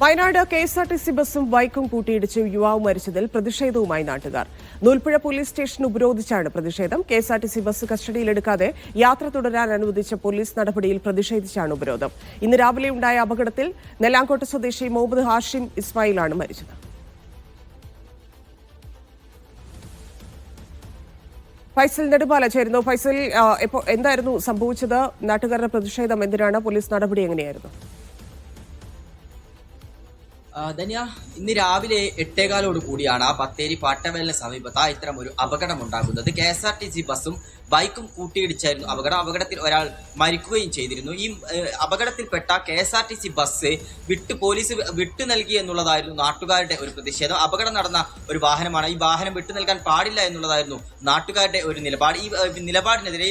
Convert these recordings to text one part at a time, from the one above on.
Wayanad KSRTC ബസും ബൈക്കും കൂട്ടിയിടിച്ച് യുവാവ് മരിച്ചതിൽ പ്രതിഷേധവുമായി നാട്ടുകാർ. നൂൽപ്പുഴ പോലീസ് സ്റ്റേഷൻ ഉപരോധിച്ചാണ് പ്രതിഷേധം. കെഎസ്ആർടിസി ബസ് കസ്റ്റഡിയിലെടുക്കാതെ യാത്ര തുടരാൻ അനുവദിച്ച പോലീസ് നടപടിയിൽ പ്രതിഷേധിച്ചാണ് ഉപരോധം. ഇന്ന് രാവിലെ ഉണ്ടായ അപകടത്തിൽ നെല്ലാങ്കോട്ട് സ്വദേശി മുഹമ്മദ് ഹാഷിം ഇസ്മായിലാണ് മരിച്ചത്. ഫൈസൽ നെടുമ്പാല ചേരുന്നു. ഫൈസൽ, എന്തായിരുന്നു സംഭവിച്ചത്? നാട്ടുകാരുടെ പ്രതിഷേധം എന്തിനാണ്? പോലീസ് നടപടി എങ്ങനെയായിരുന്നു? ധന്യ, ഇന്ന് രാവിലെ 8:15 കൂടിയാണ് ബത്തേരി പാട്ടവേലിന് സമീപത്ത് ഇത്തരം ഒരു അപകടം ഉണ്ടാകുന്നത്. KSRTC ബസും ബൈക്കും കൂട്ടിയിടിച്ചായിരുന്നു അപകടത്തിൽ ഒരാൾ മരിക്കുകയും ചെയ്തിരുന്നു. ഈ അപകടത്തിൽപ്പെട്ട KSRTC ബസ് പോലീസ് വിട്ടു നൽകി എന്നുള്ളതായിരുന്നു നാട്ടുകാരുടെ ഒരു പ്രതിഷേധം. അപകടം നടന്ന ഒരു വാഹനമാണ്. ഈ വാഹനം വിട്ടു നൽകാൻ പാടില്ല എന്നുള്ളതായിരുന്നു നാട്ടുകാരുടെ ഒരു നിലപാട്. ഈ നിലപാടിനെതിരെ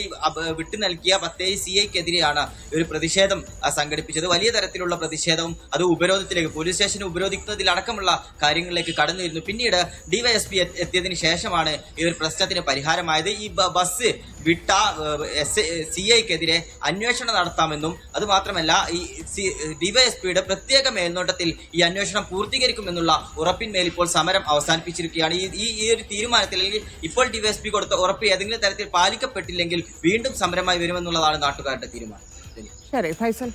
വിട്ടു നൽകിയ ബത്തേരി CIക്കെതിരെയാണ് ഒരു പ്രതിഷേധം സംഘടിപ്പിച്ചത്. വലിയ തരത്തിലുള്ള പ്രതിഷേധവും അത് ഉപരോധത്തിലേക്ക്, പോലീസ് സ്റ്റേഷനെ ഉപരോധിക്കുന്നതിലടക്കമുള്ള കാര്യങ്ങളിലേക്ക് കടന്നിരുന്നു. പിന്നീട് DYSP എത്തിയതിനു ശേഷമാണ് ഈ ഒരു പ്രശ്നത്തിന് പരിഹാരമായത്. ഈ ബസ് വിട്ട CIക്കെതിരെ അന്വേഷണം നടത്താമെന്നും അതുമാത്രമല്ല ഈ DYSPയുടെ പ്രത്യേക മേൽനോട്ടത്തിൽ ഈ അന്വേഷണം പൂർത്തീകരിക്കുമെന്നുള്ള ഉറപ്പിന്മേൽ ഇപ്പോൾ സമരം അവസാനിപ്പിച്ചിരിക്കുകയാണ്. ഈ ഒരു തീരുമാനത്തിൽ അല്ലെങ്കിൽ ഇപ്പോൾ DYSP കൊടുത്ത ഉറപ്പ് ഏതെങ്കിലും തരത്തിൽ പാലിക്കപ്പെട്ടില്ലെങ്കിൽ വീണ്ടും സമരമായി വരുമെന്നുള്ളതാണ് നാട്ടുകാരുടെ തീരുമാനം. ശരി ഫൈസൽ.